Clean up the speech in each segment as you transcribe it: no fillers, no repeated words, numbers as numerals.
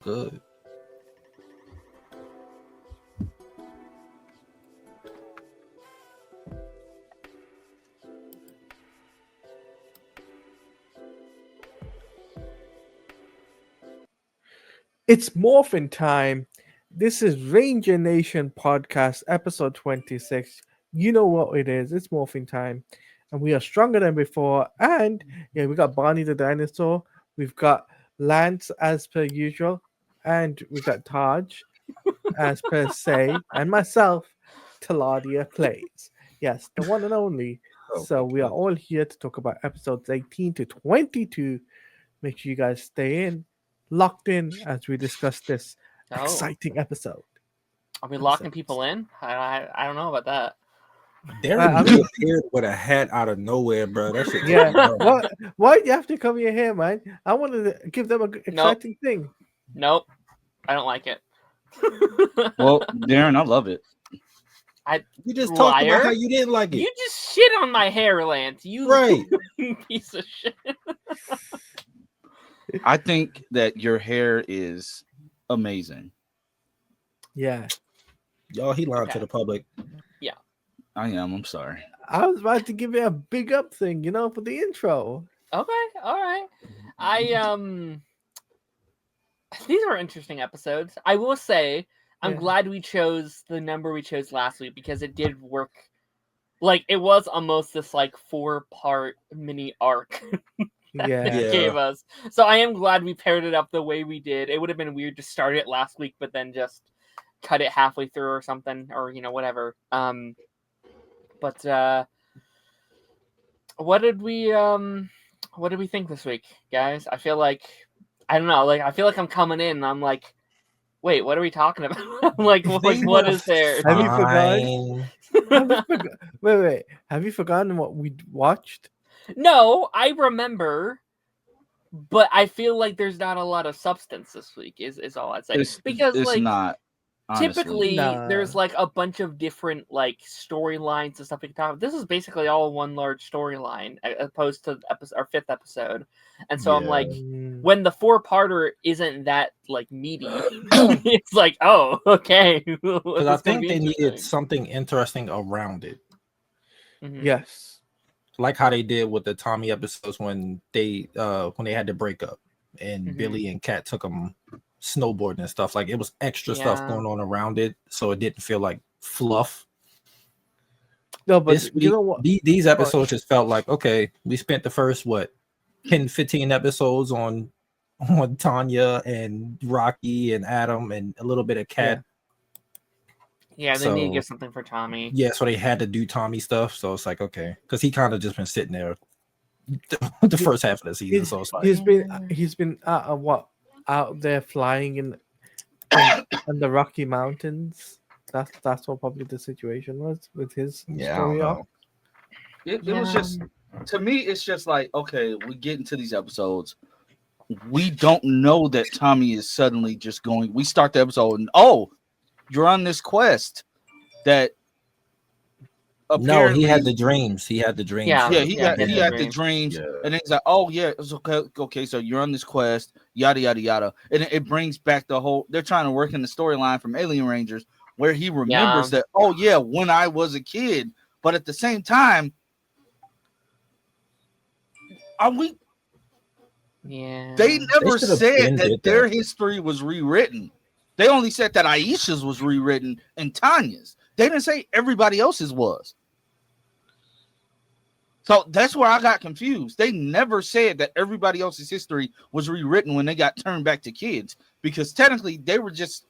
Good. It's morphin time. This is Ranger Nation Podcast, episode 26. You know what it is. It's morphin time. And we are stronger than before. And yeah, we got Barney the dinosaur. We've got Lance as per usual. And we got Taj as per se. And myself, Taladia Plays. Yes, the one and only. So we are all here to talk about episodes 18 to 22. Make sure you guys stay in, locked in as we discuss this exciting episode. Are we locking people in? I don't know about that. Darren appeared with a hat out of nowhere, bro. That shit. Yeah. Why you have to cover your hair, man? I wanted to give them an exciting thing. Nope. I don't like it. Well, Darren, I love it. You just talked about how you didn't like it. You just shit on my hair, Lance. You right. Piece of shit. I think that your hair is amazing. Yeah. Y'all, he lied to the public. Yeah. I am. I'm sorry. I was about to give you a big up thing, for the intro. Okay. All right. These are interesting episodes. I will say, I'm glad we chose the number we chose last week because it did work. Like, it was almost this, 4-part mini arc. Gave us. So I am glad we paired it up the way we did. It would have been weird to start it last week, but then just cut it halfway through or something, or whatever. But what did we think this week, guys? I feel like I don't know. I feel like I'm coming in and I'm like, wait, what are we talking about? What is there? Have you forgotten? Wait. Have you forgotten what we watched? No, I remember, but I feel like there's not a lot of substance this week. Is all I'd say because it's not. Honestly. Typically, there's a bunch of different storylines and stuff we can talk about. This is basically all one large storyline, opposed to our 5th episode. And so I'm like, when the 4-parter isn't that meaty, it's oh, okay. Because I think they needed something interesting around it. Mm-hmm. Yes. Like how they did with the Tommy episodes when they had to break up and Billy and Kat took them snowboarding and stuff. It was extra stuff going on around it, so it didn't feel like fluff. No, but you know what? These episodes just felt like, okay, we spent the first 10, 15 episodes on Tanya and Rocky and Adam and a little bit of Kat. Yeah, they need to give something for Tommy. Yeah, so they had to do Tommy stuff. So it's okay, because he kind of just been sitting there the first half of the season. So it's he's been out there flying in the Rocky Mountains. That's what probably the situation was with his story arc. It was just, to me, it's just okay, we get into these episodes. We don't know that Tommy is suddenly just going. We start the episode and you're on this quest that he had the dreams. He had the dreams. Yeah, he had the dreams. Yeah. And it's it's okay. Okay, so you're on this quest, yada yada yada. And it brings back the whole, they're trying to work in the storyline from Alien Rangers where he remembers that, when I was a kid. But at the same time, they never said that their history was rewritten. They only said that Aisha's was rewritten and Tanya's. They didn't say everybody else's was. So that's where I got confused. They never said that everybody else's history was rewritten when they got turned back to kids, because technically they were just.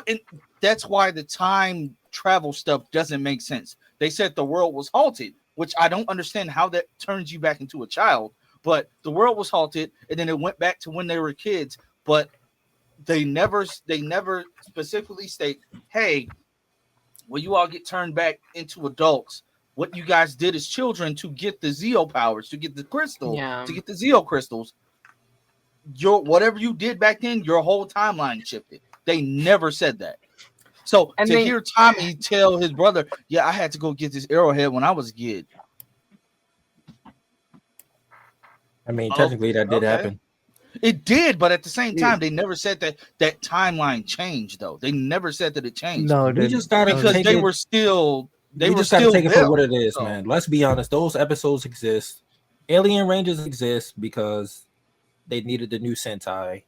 And that's why the time travel stuff doesn't make sense. They said the world was halted, which I don't understand how that turns you back into a child. But the world was halted, and then it went back to when they were kids. But they never specifically state, hey, when you all get turned back into adults, what you guys did as children to get the Zeo powers, to get the crystal, to get the Zeo crystals, whatever you did back then, your whole timeline shifted. They never said that. So hear Tommy tell his brother, I had to go get this arrowhead when I was a kid. I mean, technically that did happen. It did, but at the same time, they never said that timeline changed. Though they never said that it changed. No, We just gotta because take they it, were still. They we were just gotta still take it Bill, for what it is, so. man. Let's be honest. Those episodes exist. Alien Rangers exist because they needed the new Sentai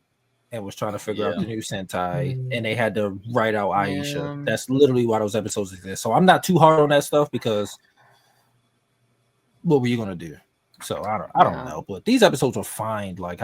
and was trying to figure out the new Sentai, and they had to write out Aisha. That's literally why those episodes exist. So I'm not too hard on that stuff because what were you gonna do? So I don't know. But these episodes were fine. Like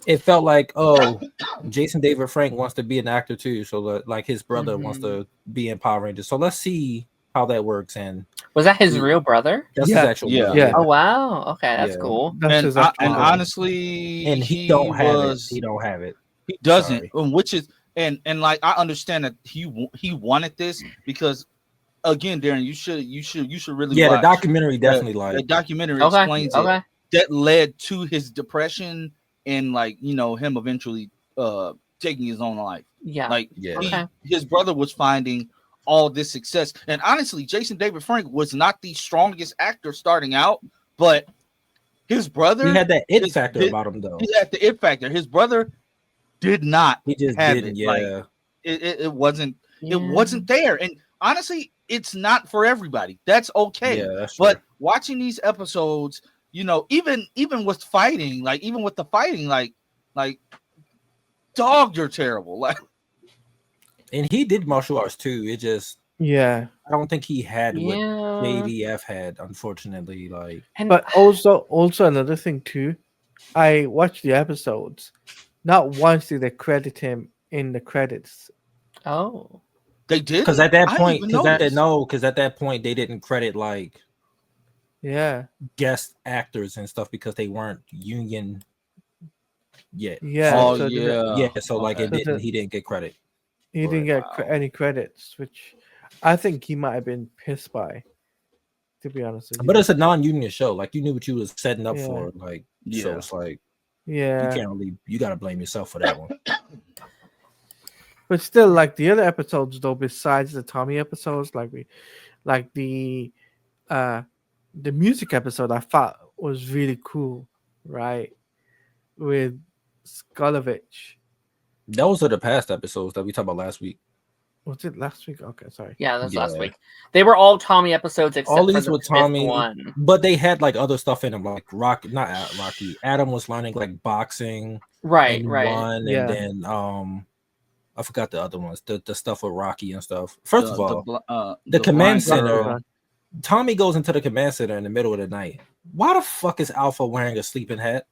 it felt like, oh, Jason David Frank wants to be an actor too. So like his brother wants to be in Power Rangers. So let's see how that works. And was that his real brother? That's his actual brother. Yeah. Oh wow. Okay, that's cool. That's and honestly, and he don't have it. He don't have it. He doesn't. Which is and like I understand that he wanted this because again, Darren, you should really watch the documentary definitely the documentary explains it. That led to his depression and like him eventually taking his own life. His brother was finding all this success, and honestly, Jason David Frank was not the strongest actor starting out, but his brother he had that it factor about him though. He had the it factor. His brother did not. He just didn't. It. Like, it wasn't. It wasn't there, and honestly, it's not for everybody. That's okay. Yeah, that's but watching these episodes, even with fighting, like dog, you're terrible. Like, and he did martial arts too. It just I don't think he had what JDF had, unfortunately. Like, but also another thing too, I watched the episodes. Not once did they credit him in the credits. Oh, they did. Because at that point, at that point they didn't credit like guest actors and stuff because they weren't union yet. So like he didn't get credit. He didn't get any credits, which I think he might have been pissed by, to be honest with you. But it's a non-union show. Like, you knew what you was setting up for. Like, so it's like, you can't really, you got to blame yourself for that one. But still, like the other episodes, though, besides the Tommy episodes, like the music episode, I thought was really cool, right? With Skolovich. Those are the past episodes that we talked about last week. Was it last week? Okay, sorry. Yeah, that's last week. They were all Tommy episodes except all these for the were Tommy one. But they had like other stuff in them, like Rocky. Adam was learning like boxing, right. And then I forgot the other ones, the stuff with Rocky and stuff. First of all, the command center. Tommy goes into the command center in the middle of the night. Why the fuck is Alpha wearing a sleeping hat?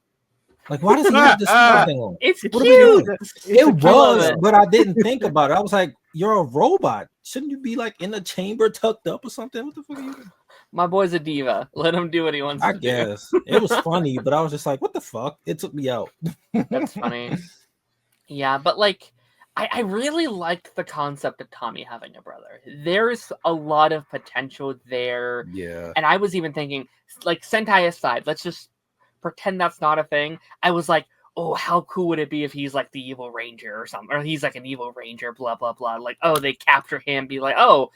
Like, why does he have this thing on? It's what cute. It was, but I didn't think about it. I was like, you're a robot. Shouldn't you be like in a chamber tucked up or something? What the fuck are you doing? My boy's a diva. Let him do what he wants to do. I guess. It was funny, but I was just like, what the fuck? It took me out. That's funny. Yeah, but like, I really liked the concept of Tommy having a brother. There's a lot of potential there. Yeah. And I was even thinking, like, Sentai aside, let's just pretend that's not a thing. I was like, oh, how cool would it be if he's like the evil ranger or something, or he's like an evil ranger, blah blah blah. Like, oh, they capture him, be like, oh,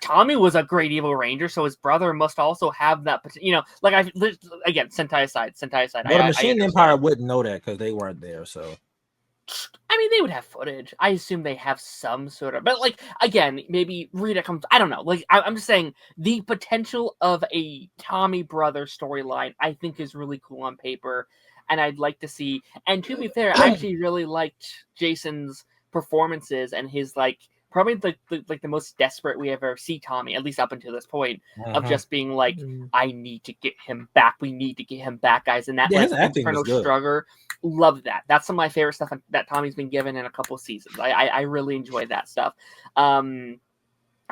Tommy was a great evil ranger, so his brother must also have that. Like again, Sentai aside. Well, the Machine Empire wouldn't know that because they weren't there. So, I mean, they would have footage. I assume they have some sort of, but like again, maybe Rita comes. I don't know. Like I'm just saying, the potential of a Tommy brother storyline, I think, is really cool on paper, and I'd like to see. And to be fair, I actually really liked Jason's performances and his probably the most desperate we ever see Tommy, at least up until this point, of just being like, I need to get him back. We need to get him back, guys. And that internal struggle. Love that. That's some of my favorite stuff that Tommy's been given in a couple of seasons. I really enjoyed that stuff. But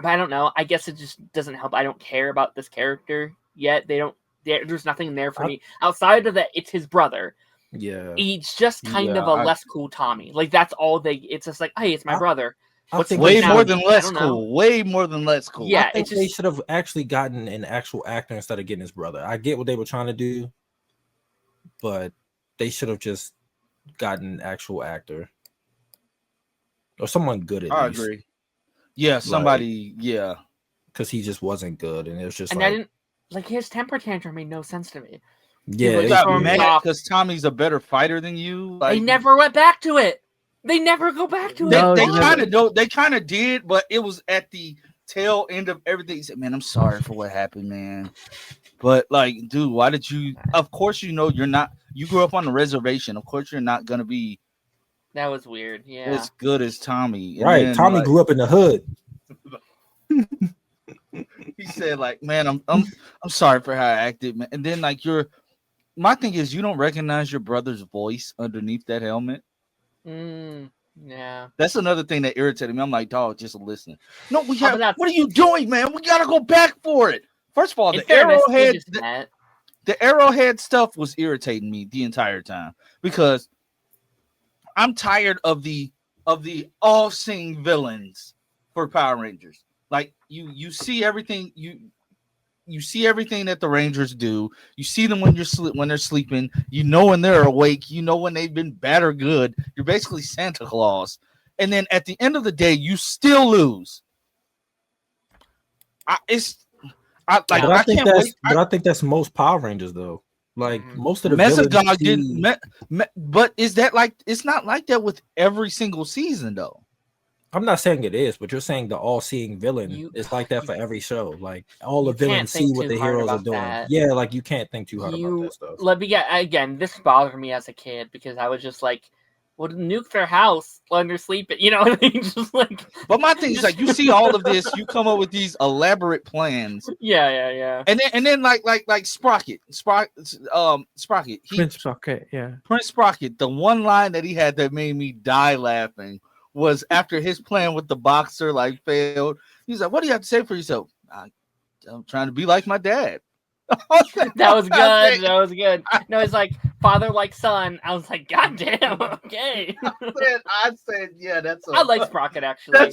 I don't know. I guess it just doesn't help. I don't care about this character yet. There's nothing there for me outside of that. It's his brother. Yeah. He's just kind of a less cool Tommy. Like, that's all it's just like, hey, it's my brother. What's way more than less cool. Way more than less cool. Yeah, I think they should have actually gotten an actual actor instead of getting his brother. I get what they were trying to do, but they should have just gotten an actual actor or someone good at least. I agree. Yeah, somebody. Yeah, because he just wasn't good, and it was just. And I didn't his temper tantrum made no sense to me. Yeah, You like, got mad because Tommy's a better fighter than you. Like, they never went back to it. They never go back to it. They kind of don't. They kind of did, but it was at the tail end of everything. He said, "Man, I'm sorry for what happened, man. But like, dude, why did you? Of course, you know you're not. You grew up on the reservation. Of course, you're not gonna be. That was weird. Yeah, as good as Tommy. And right. then, Tommy like, grew up in the hood. he said, like, man, I'm sorry for how I acted, man. And then, like, my thing is, you don't recognize your brother's voice underneath that helmet. Yeah, that's another thing that irritated me. I'm like, dog, just listen. No, we have. What are you doing, man? We gotta go back for it. First of all, the arrowhead stuff was irritating me the entire time because I'm tired of the all-seeing villains for Power Rangers. Like you see everything you see everything that the Rangers do. You see them when they're sleeping. You know when they're awake. You know when they've been bad or good. You're basically Santa Claus. And then at the end of the day, you still lose. I think that's most Power Rangers though. Like most of the Mesogog didn't. But is that like? It's not like that with every single season though. I'm not saying it is, but you're saying the all-seeing villain is like that for every show. Like all the villains see what the heroes are doing. That. Yeah, like you can't think too hard about that stuff. Let me get again. This bothered me as a kid because I was just like, "Well, nuke their house when they're sleeping," you know? Just like. But my thing is like, you see all of this, you come up with these elaborate plans. Yeah. And then like Sprocket. Prince Sprocket, yeah. Prince Sprocket. The one line that he had that made me die laughing was after his plan with the boxer like failed. He's like, "What do you have to say for yourself?" I'm trying to be like my dad. That was good. That was good. No, it's like father like son. I was like, God damn, okay. I said, yeah, I like Sprocket actually.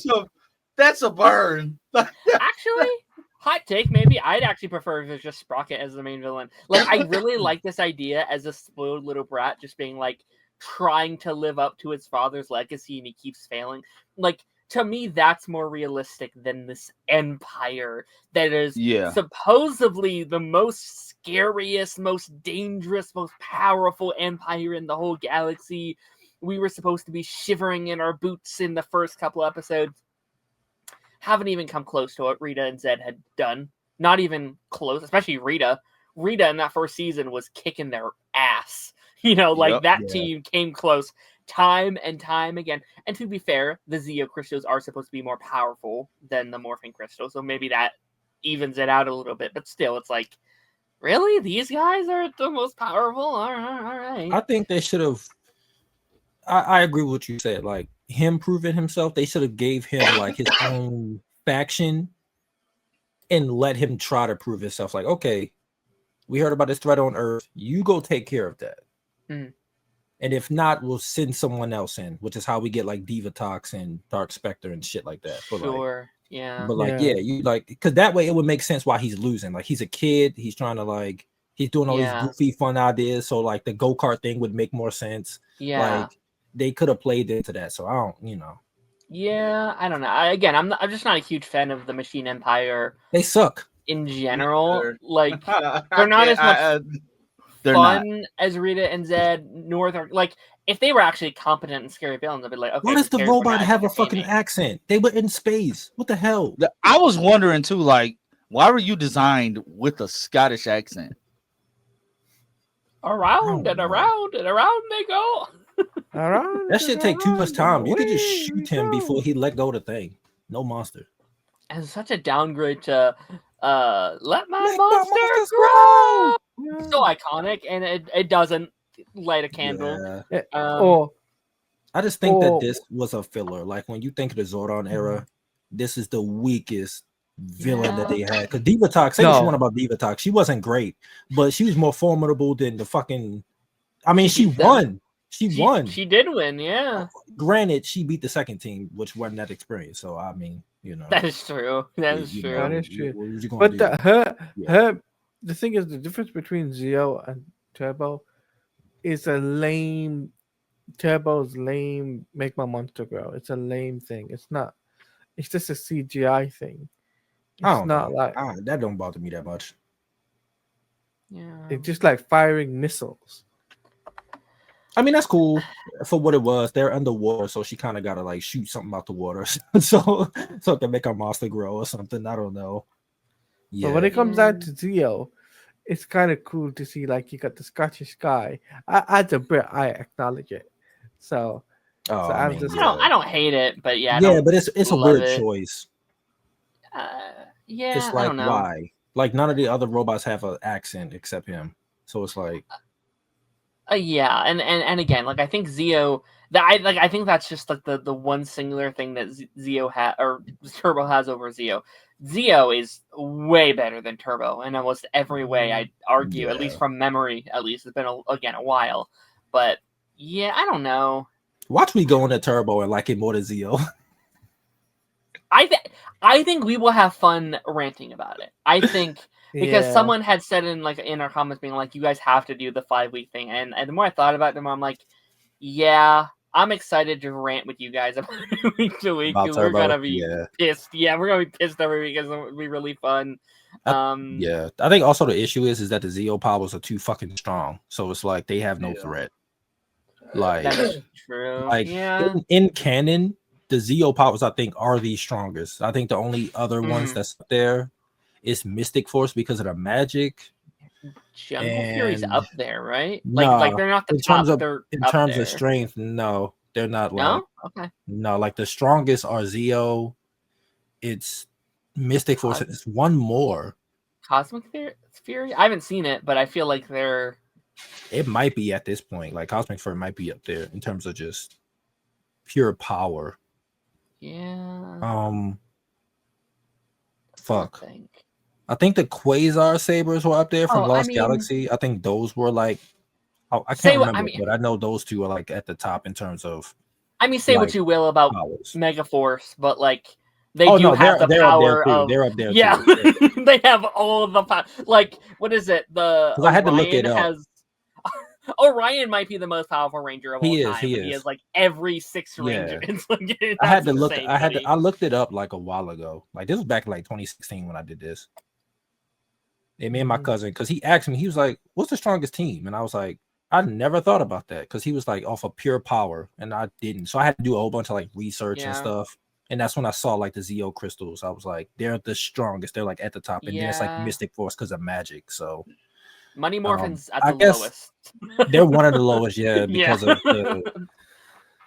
That's a burn. Actually, hot take, maybe I'd actually prefer if it's just Sprocket as the main villain. Like, I really like this idea as a spoiled little brat, just being like trying to live up to his father's legacy and he keeps failing. Like, to me, that's more realistic than this empire that is supposedly the most scariest, most dangerous, most powerful empire in the whole galaxy. We were supposed to be shivering in our boots in the first couple episodes. Haven't even come close to what Rita and Zed had done. Not even close, especially Rita. Rita in that first season was kicking their ass. You know, like that team came close time and time again. And to be fair, the Zeo crystals are supposed to be more powerful than the morphing crystals, so maybe that evens it out a little bit. But still, it's like, really? These guys are the most powerful? All right. I think they should have. I agree with what you said. Like, him proving himself, they should have gave him like his own faction and let him try to prove himself. Like, okay, we heard about this threat on Earth. You go take care of that. Mm. And if not, we'll send someone else in, which is how we get like Divatox and Dark Spectre and shit like that. But you like, because that way it would make sense why he's losing. Like, he's a kid, he's trying to like, he's doing all these goofy fun ideas. So like the go-kart thing would make more sense. Yeah, like they could have played into that. So I don't, Yeah, I don't know. I'm just not a huge fan of the Machine Empire. They suck in general. Like, they're not as much fun as Rita and Zed, like, if they were actually competent and scary villains, I'd be like, okay. Why does the robot have a fucking accent? They were in space. What the hell? I was wondering too, like, why were you designed with a Scottish accent? Around and around and around they go. That shit take too much time. You could just shoot him before he let go of the thing. No monster. And such a downgrade to let my monster grow. So iconic, and it doesn't light a candle. Yeah. I just think that this was a filler. Like, when you think of the Zordon era, this is the weakest villain that they had. Because Divatox, say what you want about Divatox, she wasn't great, but she was more formidable than the fucking. I mean, she won. She won. She did win, yeah. Granted, she beat the second team, which wasn't that experience. So I mean, that is true. That is true. That is true. But the thing is, the difference between Zeo and Turbo is a lame. Turbo's lame. Make my monster grow. It's a lame thing. It's not. It's just a CGI thing. It's not like that don't bother me that much. Yeah. It's just like firing missiles. I mean, that's cool for what it was. They're underwater, so she kind of got to like shoot something out the water, so it can make her monster grow or something. I don't know. But when Yeah, it comes down to Zio, it's kind of cool to see like you got the Scottish sky. As a Brit, I acknowledge it. So I I'm mean, just I don't hate it, but yeah, I yeah, don't but it's a love weird it. choice. Yeah, It's I like don't know. why? Like none of the other robots have an accent except him, so it's like. Yeah, and again, like I think Zio, I think that's just like the one singular thing that Zio or Turbo has over Zio. Zio is way better than Turbo in almost every way. I'd argue, at least from memory. At least it's been a while, but yeah, I don't know. Watch me go into Turbo and like it more than Zio. I think we will have fun ranting about it. I think. Because someone had said in our comments being like, you guys have to do the 5-week thing. And the more I thought about it, the more I'm like, yeah, I'm excited to rant with you guys about week to week. Because we're going to be pissed. Yeah, we're going to be pissed every week because it'll be really fun. Yeah. I think also the issue is that the Zio powers are too fucking strong. So it's like they have no threat. Like, that is true. Like in canon, the Zio powers I think are the strongest. I think the only other ones that's up there is Mystic Force because of the magic. Jungle Fury's up there, right? No, like they're not the top. In terms of strength, no, they're not. Like, okay. No, like the strongest are Zio. It's Mystic Force. It's one more. Cosmic Fury. I haven't seen it, but I feel like they're. It might be at this point. Like Cosmic Fury might be up there in terms of just pure power. Yeah. Fuck. I think the Quasar Sabers were up there from Lost Galaxy. I think those were like, I can't remember, but I know those two are like at the top in terms of. I mean, say like, what you will about Megaforce, but like they have the power of. They're up there too. Yeah, they have all of the power. Like, what is it? Because I had to look it up. Orion might be the most powerful ranger of all time. He has like every 6 ranger. I had to look. I looked it up like a while ago. Like this was back in like 2016 when I did this. And me and my cousin, because he asked me, he was like, "What's the strongest team?" And I was like, "I never thought about that," because he was like off of pure power, and I didn't. So I had to do a whole bunch of like research and stuff. And that's when I saw like the Zeo crystals. I was like, they're the strongest. They're like at the top, and then it's like Mystic Force because of magic. So Money Morphin's at the lowest. They're one of the lowest, because of the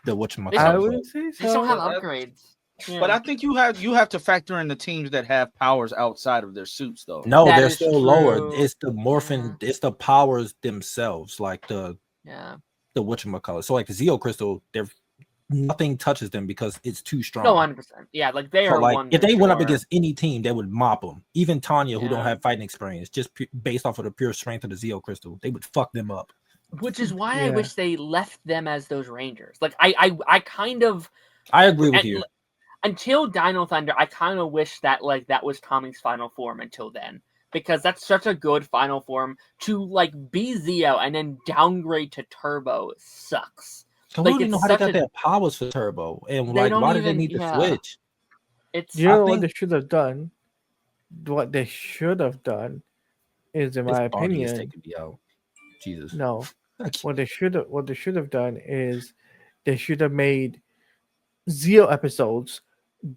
whatchamacallit. I wouldn't say so. They don't have upgrades. Yeah. But I think you have to factor in the teams that have powers outside of their suits, though. No, they're still lower. It's the morphin. It's the powers themselves, like the whatchamacallit. So like the Zeo crystal, nothing touches them because it's too strong. No, 100%. Yeah, like they are. Like if they went up against any team, they would mop them. Even Tanya, who don't have fighting experience, just based off of the pure strength of the Zeo crystal, they would fuck them up. Which is why I wish they left them as those rangers. Like I kind of. I agree with you. Until Dino Thunder, I kind of wish that like that was Tommy's final form until then. Because that's such a good final form. To like be Zeo and then downgrade to Turbo sucks. I don't even know how they got their powers for Turbo. And like why did they need to switch? What they should have done. What they should have done is, in my opinion, Jesus. No. What they should have done is they should have made Zeo episodes,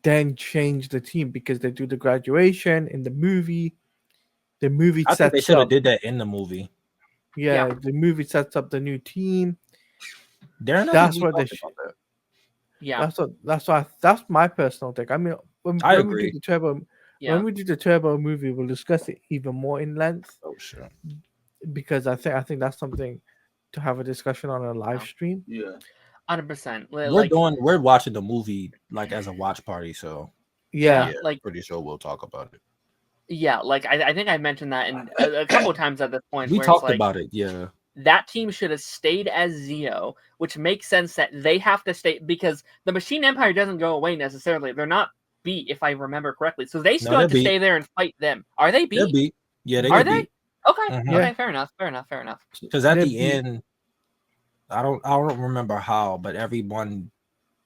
then change the team because they do the graduation in the movie. The movie I think they should have did that in the movie. Yeah, the movie sets up the new team. That's what they should. Yeah, that's my personal take. I mean, when agree. We do the Turbo, when we do the Turbo movie, we'll discuss it even more in length. Oh sure. Because I think that's something to have a discussion on a live stream. Yeah. 100%. We're watching the movie like as a watch party, so like pretty sure we'll talk about it. Yeah, like I think I mentioned that in a couple of times at this point. We talked about it, That team should have stayed as Zeo, which makes sense that they have to stay because the Machine Empire doesn't go away necessarily. They're not beat, if I remember correctly. So they still have to stay there and fight them. Are they beat? They're beat. Yeah, they are. They? Beat. Okay. Okay. Fair enough. Because at the end, I don't remember how, but everyone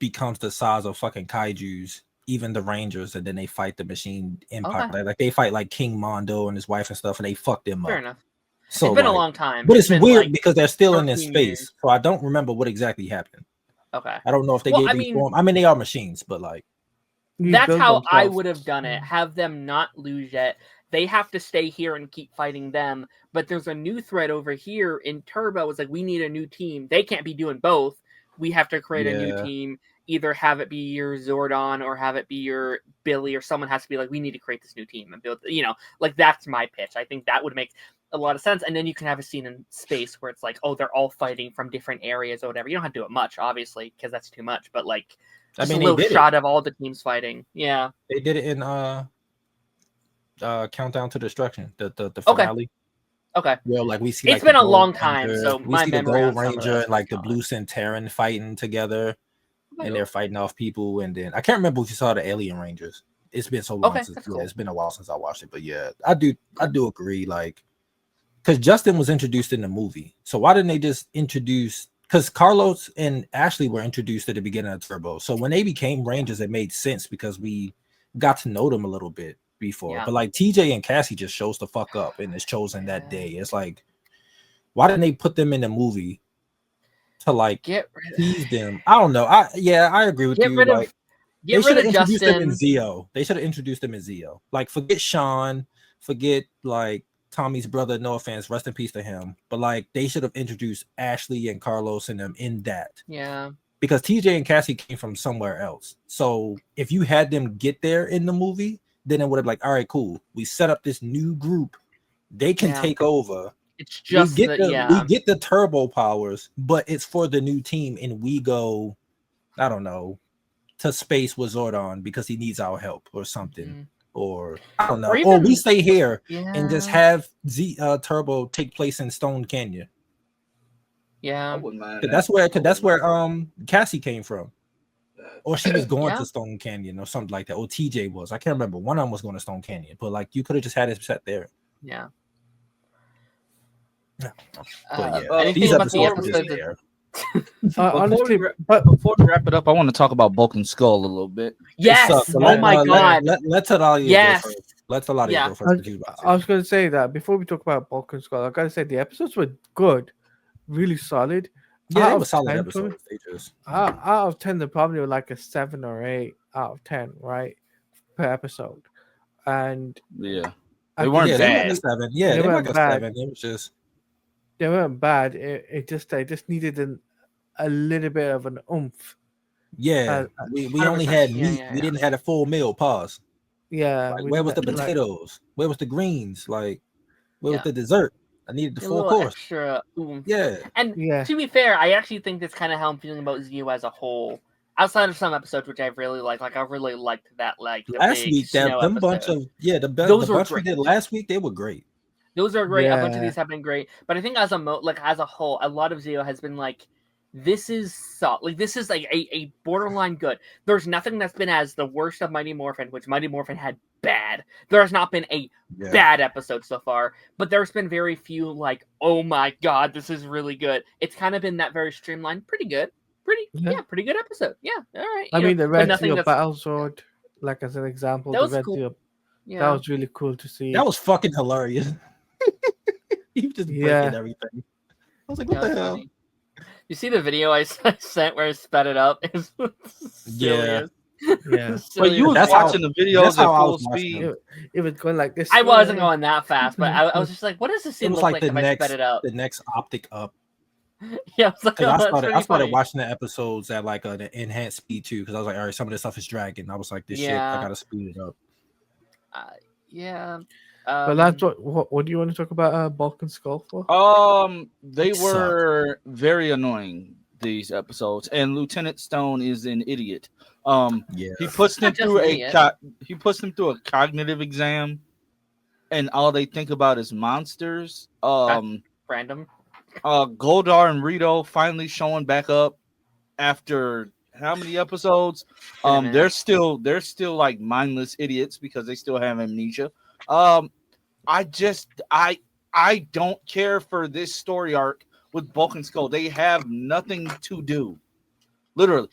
becomes the size of fucking kaijus, even the Rangers, and then they fight the Machine Empire. Okay. Like they fight like King Mondo and his wife and stuff, and they fuck them up. Fair enough. So it's been like, a long time. but it's been, weird like, because they're still in this 13 space, years. so I don't remember what exactly happened. Okay. I don't know if they Well, gave I these mean- form. I mean, they are machines, but like, That's Rebuild how I themselves. would have done it. Have them not lose yet. They have to stay here and keep fighting them. But there's a new threat over here in Turbo. It's like, we need a new team. They can't be doing both. We have to create a new Yeah. team. Either have it be your Zordon or have it be your Billy, or someone has to be like, we need to create this new team and build, like, that's my pitch. I think that would make a lot of sense. And then you can have a scene in space where it's like, oh, they're all fighting from different areas or whatever. You don't have to do it much, obviously, because that's too much. But like, just a little shot of all the teams fighting. Yeah. They did it in Countdown to Destruction, the finale. Okay. Where like we see, It's like, been the a Gold long time, Ranger, so we my see the memory on Gold some of Ranger that's and like the gone. Blue Centauran fighting together, Okay. and they're fighting off people. And then I can't remember if you saw the Alien Rangers. It's been so long Okay, since that's cool. it's been a while since I watched it, but yeah, I do agree, like, because Justin was introduced in the movie, so why didn't they just introduce? Because Carlos and Ashley were introduced at the beginning of Turbo, so when they became Rangers, it made sense because we got to know them a little bit before. Yeah. But like TJ and Cassie just shows the fuck up and is chosen that day. It's like, why didn't they put them in the movie to like tease them? I don't know. I agree with Get you. rid of Like, get they should rid have of introduced them in Justin. Zeo. They should have introduced them in Zeo. Like, forget Sean, forget like Tommy's brother. No offense, rest in peace to him. But like, they should have introduced Ashley and Carlos and them in that. Yeah. Because TJ and Cassie came from somewhere else. So if you had them get there in the movie, then it would have like, all right, cool. We set up this new group. They can Yeah. take over. It's just we get the turbo powers, but it's for the new team, and we go, I don't know, to space with Zordon because he needs our help or something. Mhm. Or I don't know. Or Or we even- stay here Yeah. and just have Turbo take place in Stone Canyon. I Yeah. wouldn't mind Cause that. that's where Cassie came from. Or she was going Yeah. to Stone Canyon or something like that. Or TJ was. I can't remember. One of them was going to Stone Canyon, but like you could have just had it set there. Yeah. But yeah, anything these about the episodes are just episodes? there. Honestly, we but Before we wrap it up, I want to talk about Bulk and Skull a little bit. Yes. It sucks. Oh my god. Let's Alalia Yes. go first. Let's Alalia Yeah. go first. What you about to I say. was going to say that before we talk about Bulk and Skull, I got to say the episodes were good, really solid. Yeah, Out it of was solid 10 for me. episodes. They just Out of 10, they probably were like a 7 or 8 out of 10, right, per episode. And Yeah, I They weren't yeah, think they were bad. like a 7. Yeah, They they were weren't like a bad. 7. It was just they weren't bad. It just needed a little bit of an oomph. yeah. We only 100%. had Yeah, meat. yeah, We yeah. didn't have a full meal. Pause. Yeah. Like, we where was the did that, like, potatoes? Where was the greens? Like, where was Yeah. the dessert? I needed the A full little course. extra oomph. Yeah, And Yeah. to be fair, I actually think that's kind of how I'm feeling about Zio as a whole. Outside of some episodes, which I really like I really liked that, like the last big week that snow them episode. bunch of Those the were bunch we great. did last week, they were great. Those are great. A bunch of Yeah. these have been great, but I think as a whole, a lot of Zio has been like, this is this is like a borderline good. There's nothing that's been as the worst of Mighty Morphin, which Mighty Morphin had bad. There has not been a Yeah. bad episode so far, but there's been very few like, oh my god, this is really good. It's kind of been that very streamlined, pretty good, pretty good episode. Yeah, all right. I mean, the but Red nothing Zeo that's Battle Sword, like as an example, That the was Red cool. Zeo, yeah. that was really cool to see. That was fucking hilarious. He was just Yeah. breaking everything. I was like, what Yeah, the that's hell? funny. You see the video I sent where I sped it up? It's Yeah. Yeah. But you was That's how- watching the videos that's at how I full was watching speed. them. It was going like this. I wasn't going that fast, but I was just like, what does this It scene was look like like the if I next sped it up? the next optic up. Yeah, I was like, 'Cause oh, I that's started pretty funny. watching the episodes at like the enhanced speed too, because I was like, all right, some of this stuff is dragging. I was like, this shit, Yeah. I gotta speed it up. Yeah. But that's what do you want to talk about Bulk and Skull for? They It were very annoying, these episodes, and Lieutenant Stone is an idiot. Yeah. He puts them Not just through an idiot. a cognitive exam, and all they think about is monsters. Random. Goldar and Rito finally showing back up after how many episodes? Been a They're still like mindless idiots because they still have amnesia. I don't care for this story arc with Bulk and Skull. They have nothing to do. Literally,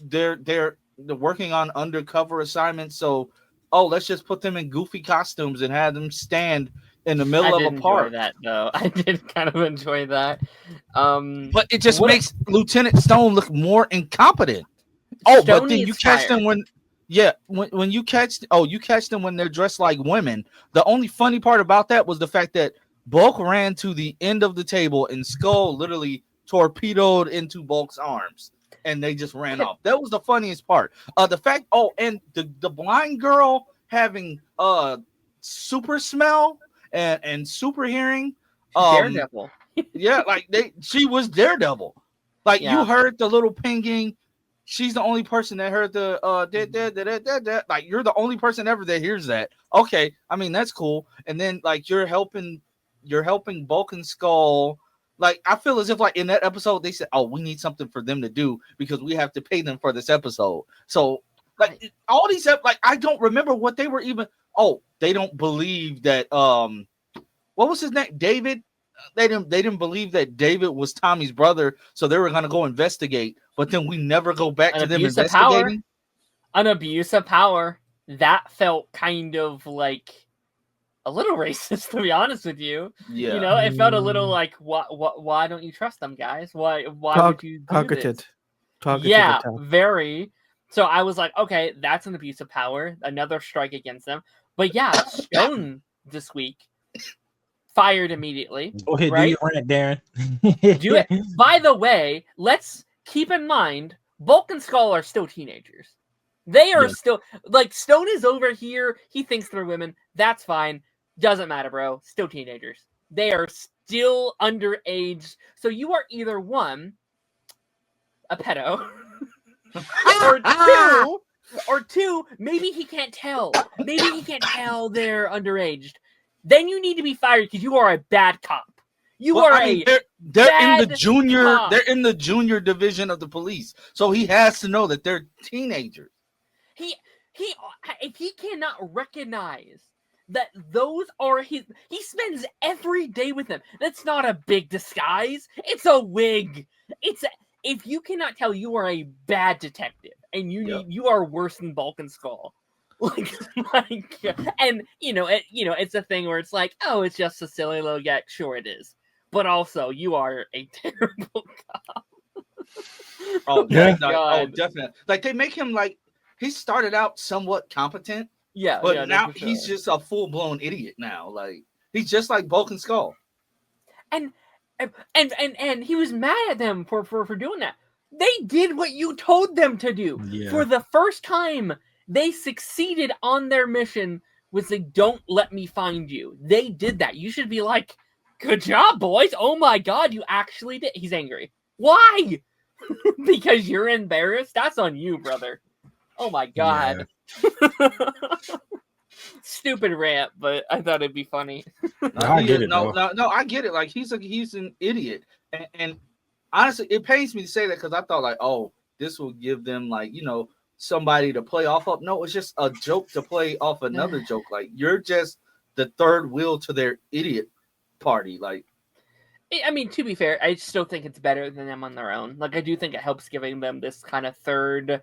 they're working on undercover assignments. So, let's just put them in goofy costumes and have them stand in the middle of a park. That though, I did kind of enjoy that. But it just makes Lieutenant Stone look more incompetent. Oh, Stone but then you catch them when you catch them when they're dressed like women. The only funny part about that was the fact that Bulk ran to the end of the table and Skull literally torpedoed into Bulk's arms and they just ran off. That was the funniest part. The fact and the blind girl having super smell and super hearing. Daredevil. Yeah, like she was Daredevil. Like you heard the little pinging. She's the only person that heard the like you're the only person ever that hears that. Okay, I mean that's cool. And then like you're helping Bulk and Skull. Like I feel as if like in that episode they said, "Oh, we need something for them to do because we have to pay them for this episode." So like all these like I don't remember what they were even. Oh, they don't believe that. What was his name? David. They didn't believe that David was Tommy's brother, so they were gonna go investigate. But then we never go back to them investigating. An abuse of power that felt kind of like a little racist, to be honest with you. Yeah, you know, it felt a little like, why don't you trust them, guys? Why would you do targeted? This? Targeted yeah, attack. very. So I was like, okay, that's an abuse of power, another strike against them. But yeah, Stone this week fired immediately. Go ahead, right? do your rant, Darren. Do it. By the way, let's keep in mind, Bulk and Skull are still teenagers. They are still like Stone is over here. He thinks they're women. That's fine. Doesn't matter, bro. Still teenagers. They are still underage. So you are either one, a pedo, or two, maybe he can't tell. Maybe he can't tell they're underage. Then you need to be fired because you are a bad cop. They're in the junior. Cop. They're in the junior division of the police, so he has to know that they're teenagers. If he cannot recognize that those are his, he spends every day with them. That's not a big disguise. It's a wig. If you cannot tell, you are a bad detective, and you are worse than Bulk and Skull. And it's a thing where it's like, oh, it's just a silly little gag. Sure, it is, but also you are a terrible cop. Oh yeah, definitely. Like they make him like he started out somewhat competent, but now he's just a full blown idiot now. Like he's just like Bulk and Skull, and he was mad at them for doing that. They did what you told them to do. For the first time. They succeeded on their mission was like, don't let me find you. They did that. You should be like, good job, boys. Oh my God, you actually did. He's angry. Why? Because you're embarrassed? That's on you, brother. Oh my God. Yeah. Stupid rant, but I thought it'd be funny. I get it. No, I get it. Like he's an idiot. And honestly, it pains me to say that because I thought like, oh, this will give them like, somebody to play off of. No, it's just a joke to play off another joke. Like you're just the third wheel to their idiot party. Like, I mean, to be fair, I still think it's better than them on their own. Like I do think it helps giving them this kind of third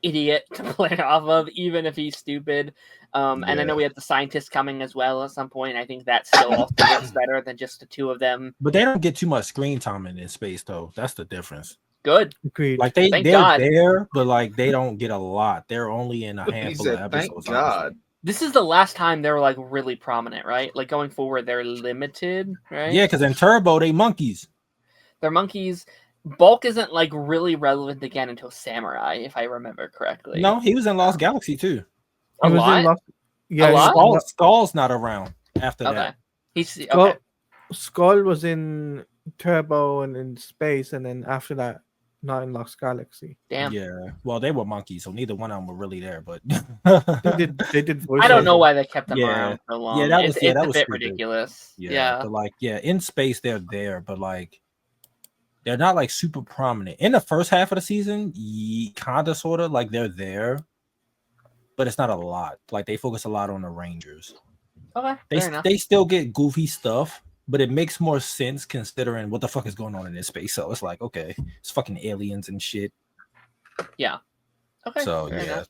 idiot to play off of, even if he's stupid. And I know we have the scientists coming as well at some point. I think that still also gets better than just the two of them. But they don't get too much screen time in space, though. That's the difference. Good. Agreed. Like they're there, but like they don't get a lot. They're only in a handful of episodes. Thank God. This is the last time they were like really prominent, right? Like going forward, they're limited, right? Yeah, because in Turbo, they monkeys. They're monkeys. Bulk isn't like really relevant again until Samurai, if I remember correctly. No, he was in Lost Galaxy too. A lot? Skull's not around after that. Skull was in Turbo and in space, and then after that, not in Lost Galaxy. Damn. Yeah. Well, they were monkeys, so neither one of them were really there. But they did. I don't know why they kept them around so long. Yeah, that was a bit ridiculous. Yeah. But like, in space they're there, but like they're not like super prominent. In the first half of the season, kind of, sort of, like they're there, but it's not a lot. Like they focus a lot on the Rangers. Okay. They still get goofy stuff. But it makes more sense considering what the fuck is going on in this space. So it's like, okay, it's fucking aliens and shit. Yeah. Okay. So yeah.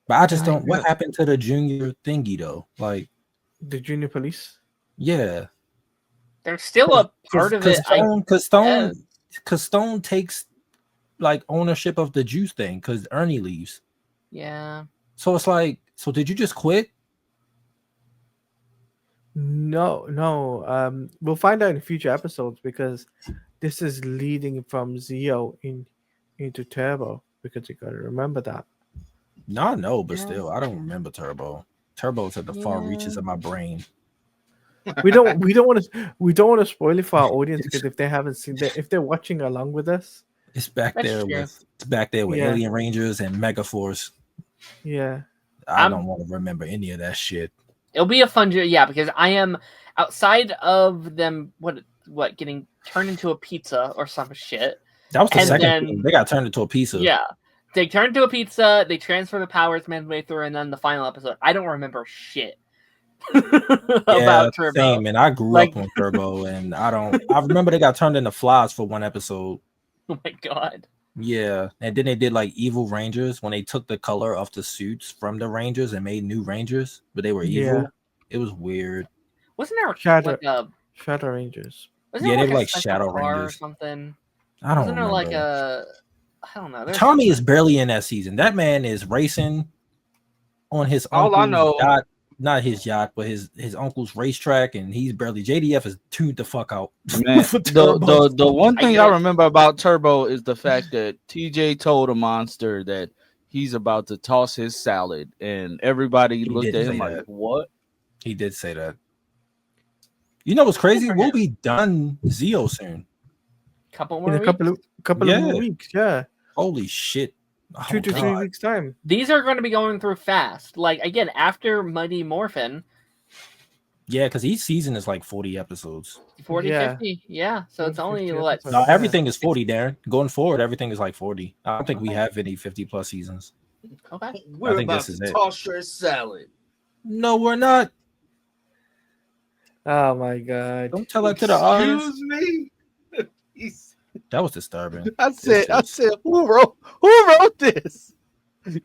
But I just don't. What happened to the junior thingy though? Like, The junior police. Yeah, There's still a part of it. Because Stone takes like ownership of the juice thing because Ernie leaves. Yeah. So it's like, so did you just quit? No. We'll find out in future episodes because this is leading from Zeo into Turbo because you gotta remember that. No, no, but still, I don't remember Turbo. Turbo's at the far reaches of my brain. We don't want to spoil it for our audience because if they haven't seen that, if they're watching along with us, it's back there with Alien Rangers and Megaforce. Yeah, I don't want to remember any of that shit. It'll be a fun journey, because I am outside of them. What getting turned into a pizza or some shit. That was the second thing. They got turned into a pizza. Yeah, they turned into a pizza. They transfer the powers midway through, and then the final episode. I don't remember shit about Turbo. Same, and I grew up on Turbo, and I remember they got turned into flies for one episode. Oh my god. Yeah, and then they did like Evil Rangers when they took the color of the suits from the Rangers and made new Rangers, but they were evil. Yeah. It was weird. Wasn't there Shadow Rangers? They were like Shadow Rangers or something. I don't Wasn't there remember. I don't know. Tommy is barely in that season. That man is racing on his uncle's yacht, not his yacht, but his uncle's racetrack, and he's barely. JDF is tuned the fuck out. Man, the one thing I remember about Turbo is the fact that TJ told a monster that he's about to toss his salad, and everybody looked at him like, "What?" He did say that. You know what's crazy? We'll be done Zeo soon. Couple more in a couple of more weeks. Yeah. Holy shit. 2 to 3 weeks time. These are going to be going through fast. Like again, after Mighty Morphin. Yeah, because each season is like 40 episodes. 40, 50. Yeah. So it's only what? No, everything is 40, Darren. Going forward, everything is like 40. I don't think we have any 50 plus seasons. Okay. We're about to toss your salad. No, we're not. Oh my god. Don't tell that to the audience. Excuse me. That was disturbing. I said, who wrote this?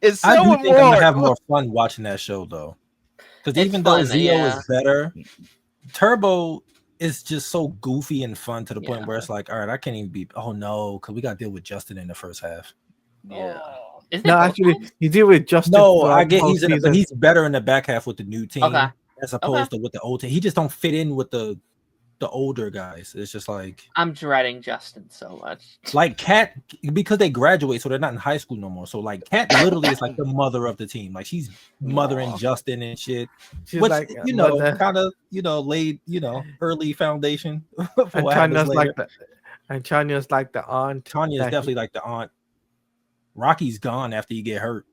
It's I do think I'm gonna have more fun watching that show though, because even though Zeo is better, Turbo is just so goofy and fun to the point where it's like, all right, I can't even be. Oh no, because we got to deal with Justin in the first half. Yeah. No, actually, you deal with Justin. No, I get he's better in the back half with the new team as opposed to with the old team. He just don't fit in with the older guys. It's just like I'm dreading Justin so much. Like Kat, because they graduate, so they're not in high school no more. So like Kat literally is like the mother of the team. Like she's mothering Justin and shit. She's which, like kind of laid early foundation. And Tanya's like the aunt. Tanya is definitely like the aunt. Rocky's gone after he get hurt.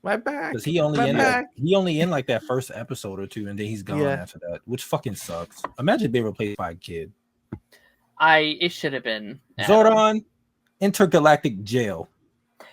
My back. Because he only in like that first episode or two, and then he's gone after that, which fucking sucks. Imagine being replaced by a kid. It should have been Zordon, Intergalactic Jail.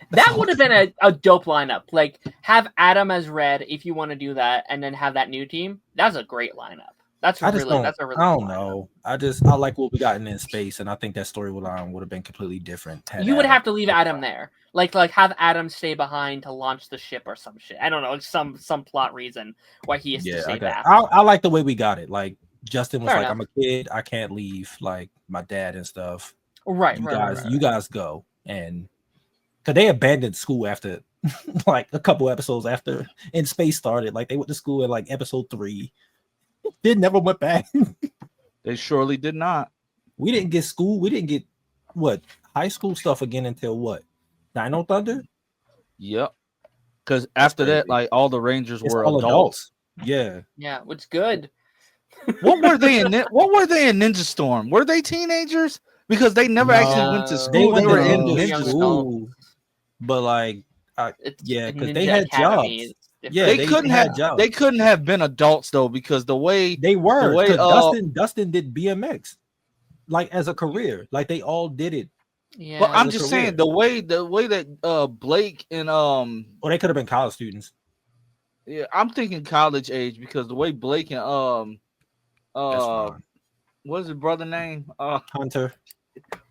That would have been a dope lineup. Like have Adam as Red if you want to do that, and then have that new team. That's a great lineup. I don't know. I like what we got in space, and I think that storyline would have been completely different. You would have to leave Adam there, like have Adam stay behind to launch the ship or some shit. I don't know, some plot reason why he has to stay back. I like the way we got it. Like Justin was Fair like, enough. "I'm a kid, I can't leave like my dad and stuff." Right, you guys go, and because they abandoned school after like a couple episodes after In Space started. Like they went to school in like episode 3. They never went back. They surely did not. We didn't get school. We didn't get high school stuff again until what? Dino Thunder? Yep. Because after that, like all the Rangers were all adults. Yeah. Yeah, which good. What were they in Ninja Storm? Were they teenagers? Because they never actually went to school. They were in Ninja Storm. But like, because they had Academy. jobs. Yeah, they couldn't have jobs. They couldn't have been adults though, because the way they were. Dustin did BMX, like as a career. Like they all did it. Yeah. But I'm just saying the way that Blake and they could have been college students. Yeah, I'm thinking college age, because the way Blake and what's his brother name? Hunter.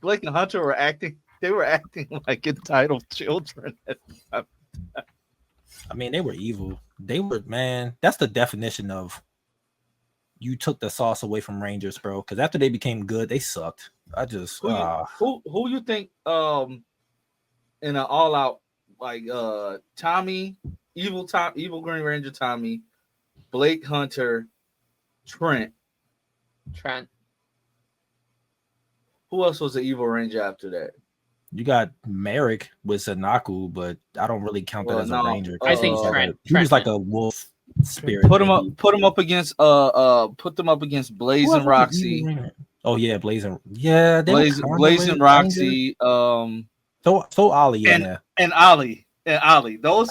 Blake and Hunter were acting. They were acting like entitled children. I mean, they were evil. They were, man. That's the definition of you took the sauce away from Rangers, bro. Because after they became good, they sucked. I just who you think in an all out like Tommy, evil Green Ranger Tommy, Blake Hunter, Trent. Who else was the evil Ranger after that? You got Merrick with Sanaku, but I don't really count that as a Ranger. I think Trent. He was like a wolf spirit. Put them up against Blaze and Roxy. Oh yeah, Blaze and Blaze and Roxy. So Ollie and Ollie. Those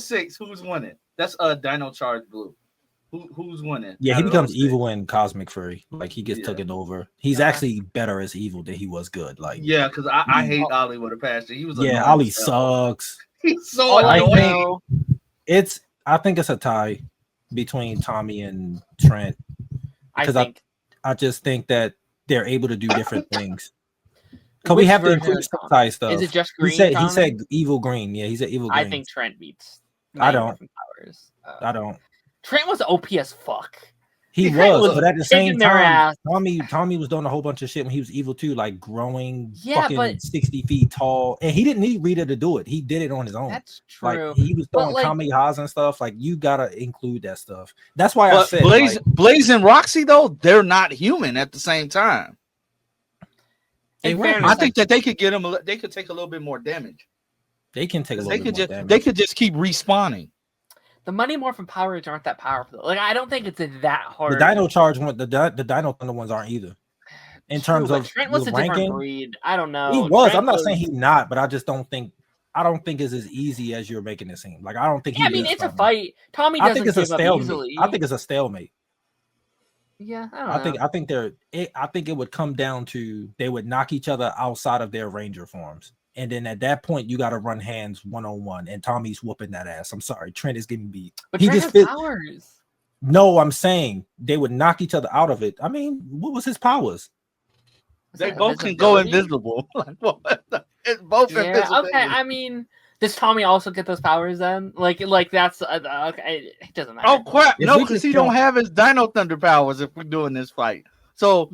six. Who's winning? That's Dino Charge Blue. Who's winning? Yeah, he becomes evil in Cosmic Fury. Like he gets taken over. He's actually better as evil than he was good. Like because I hate Ollie with a passion. He was Ollie sucks. He's so annoying. I think it's a tie between Tommy and Trent because I just think that they're able to do different things. Because we have to include tie stuff. Is it just green? He said evil green. Yeah, he said evil green. I think Trent beats. I don't. I don't. Trent was OP as fuck. He was, but at the same time, Tommy was doing a whole bunch of shit when he was evil too, like growing fucking 60 feet tall. And he didn't need Rita to do it. He did it on his own. That's true. Like he was throwing kamehas and stuff. Like you gotta include that stuff. That's why I said Blaze and Roxy though, they're not human at the same time. I think that they could get them. They could take a little bit more damage. They can take a little bit more damage. They could just keep respawning. The Mighty Morphin Power Rangers aren't that powerful. Like I don't think it's that hard. The Dino Charge one, the Dino Thunder ones aren't either. In terms of Trent was a different breed. I don't know. He was. I'm not saying he's not, but I just don't think. I don't think it's as easy as you're making it seem. Like I don't think. Yeah, I mean it's a fight. Tommy doesn't give up easily. I think it's a stalemate. Yeah, I don't know. I think it would come down to they would knock each other outside of their Ranger forms. And then at that point, you got to run hands 1-on-1, and Tommy's whooping that ass. I'm sorry, Trent is getting beat. But Trent has powers. No, I'm saying they would knock each other out of it. I mean, what was his powers? They both can go invisible. It's both invisible. Okay, I mean, does Tommy also get those powers then? Like that's okay. It doesn't matter. Oh crap! No, because he don't have his Dino Thunder powers. If we're doing this fight. So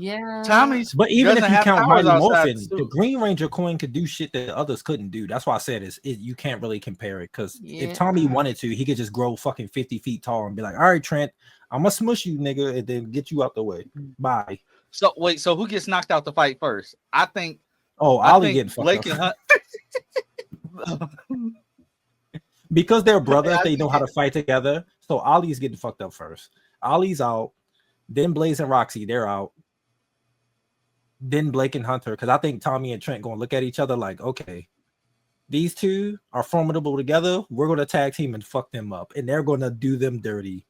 Tommy's, but even if you count Mighty Morphin, the Green Ranger coin could do shit that others couldn't do. That's why I said you can't really compare it because if Tommy wanted to, he could just grow fucking 50 feet tall and be like, "All right, Trent, I'm gonna smush you, nigga, and then get you out the way." Bye. So wait, so who gets knocked out the fight first? I think. Oh, Ollie getting fucked up. Because they're brothers, they know how to fight together. So Ollie's getting fucked up first. Ollie's out. Then Blaze and Roxy, they're out. Then Blake and Hunter, because I think Tommy and Trent going to look at each other like, okay, these two are formidable together. We're going to tag team and fuck them up, and they're going to do them dirty.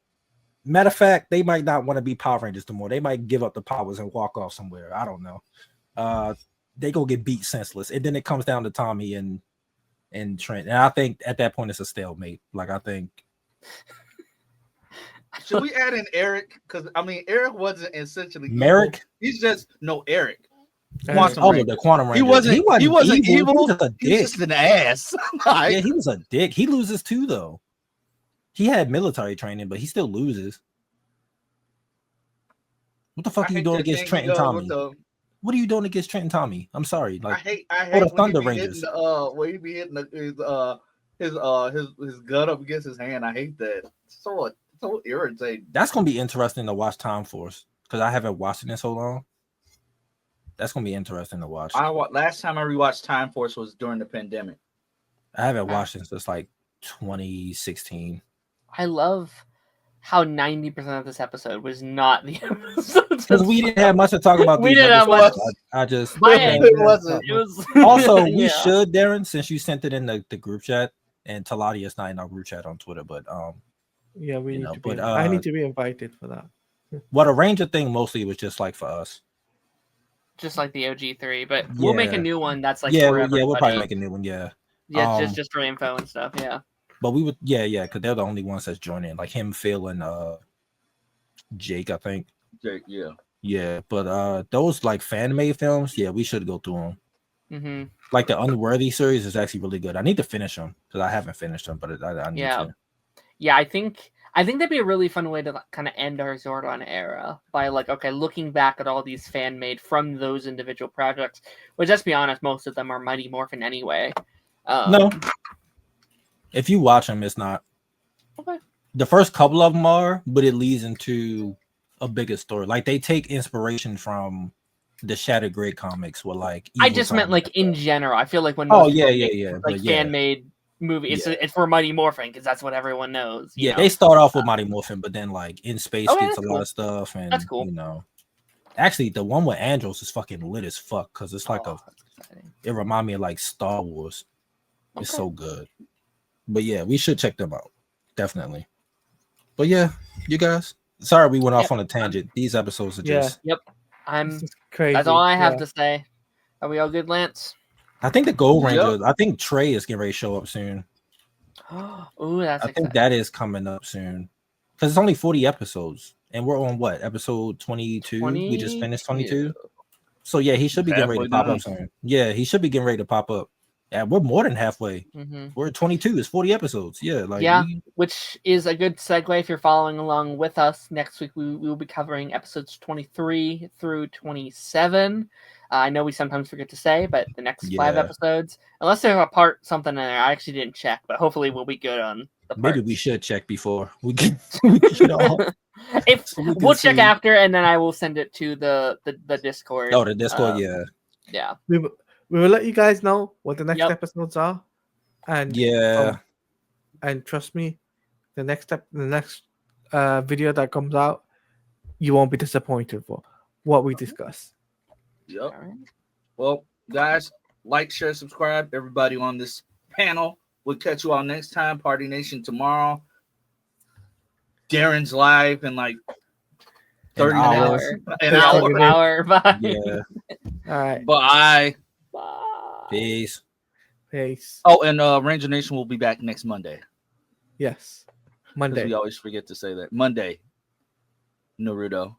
Matter of fact, they might not want to be Power Rangers no more. They might give up the powers and walk off somewhere. I don't know. They go get beat senseless, and then it comes down to Tommy and Trent. And I think at that point it's a stalemate. Like I think. Should we add in Eric? Because I mean, Eric wasn't essentially Merrick. Evil. He's just Eric. The Quantum Ranger. He wasn't evil. He was a dick. He was just an ass. Yeah, he was a dick. He loses too, though. He had military training, but he still loses. What the fuck are you doing against Trent and Tommy? What are you doing against Trent and Tommy? I'm sorry. Like I hate the Thunder Rangers. When he be hitting his gun up against his hand. I hate that. So irritating. That's gonna be interesting to watch Time Force because I haven't watched it in so long. That's gonna be interesting to watch. Last time I rewatched Time Force was during the pandemic. I haven't watched it since like 2016. I love how 90% of this episode was not the episode because we didn't have much to talk about. We didn't have much. I just it wasn't. It was also we should, Darren, since you sent it in the group chat, and Taladia is not in our group chat on Twitter, but yeah, we need to be. I need to be invited for that. What a Ranger thing mostly was just like for us, just like the OG3. But we'll make a new one. That's like we'll probably make a new one. Yeah, just for info and stuff. Yeah, but we would because they're the only ones that's joining. Like him, Phil, and Jake, I think. Jake, yeah. Yeah, but those like fan made films, we should go through them. Mm-hmm. Like the Unworthy series is actually really good. I need to finish them because I haven't finished them, but I need to. Yeah, I think that'd be a really fun way to kind of end our Zordon era by looking back at all these fan made from those individual projects. Which, let's be honest, most of them are Mighty Morphin anyway. No, if you watch them, it's not. Okay. The first couple of them are, but it leads into a bigger story. Like they take inspiration from the Shattered Grid comics, with like. I just meant in general. I feel like when fan made movie, it's for Mighty Morphin because that's what everyone knows. You know? They start off with Mighty Morphin, but then like In Space gets a lot of stuff, and that's cool. You know, actually the one with Andros is fucking lit as fuck because it's like it reminds me of like Star Wars. Okay. It's so good. But yeah, we should check them out. Definitely. But yeah, you guys. Sorry we went off on a tangent. These episodes are just I'm crazy. That's all I have to say. Are we all good, Lance? I think the Gold Ranger, I think Trey is getting ready to show up soon. Ooh, that's I think that is coming up soon. Because it's only 40 episodes. And we're on what? Episode 22? We just finished 22. So yeah, he should be getting ready to pop up soon. Yeah, he should be getting ready to pop up. Yeah, we're more than halfway. Mm-hmm. We're at 22. It's 40 episodes. Yeah, which is a good segue if you're following along with us. Next week we will be covering episodes 23 through 27. I know we sometimes forget to say, but the next 5 episodes, unless there's a part something in there, I actually didn't check, but hopefully we'll be good on the parts. Maybe we should check before we get we'll check after, and then I will send it to the Discord. Oh, the Discord, yeah. We will let you guys know what the next episodes are, and and trust me, the next video that comes out, you won't be disappointed for what we discuss. Yep. Right. Well, guys, like, share, subscribe. Everybody on this panel. We'll catch you all next time. Party Nation tomorrow. Darren's live in like 30 minutes. An hour. Bye. Yeah. All right. Bye. Peace. Oh, and Ranger Nation will be back next Monday. Yes. Monday. We always forget to say that. Monday. Naruto.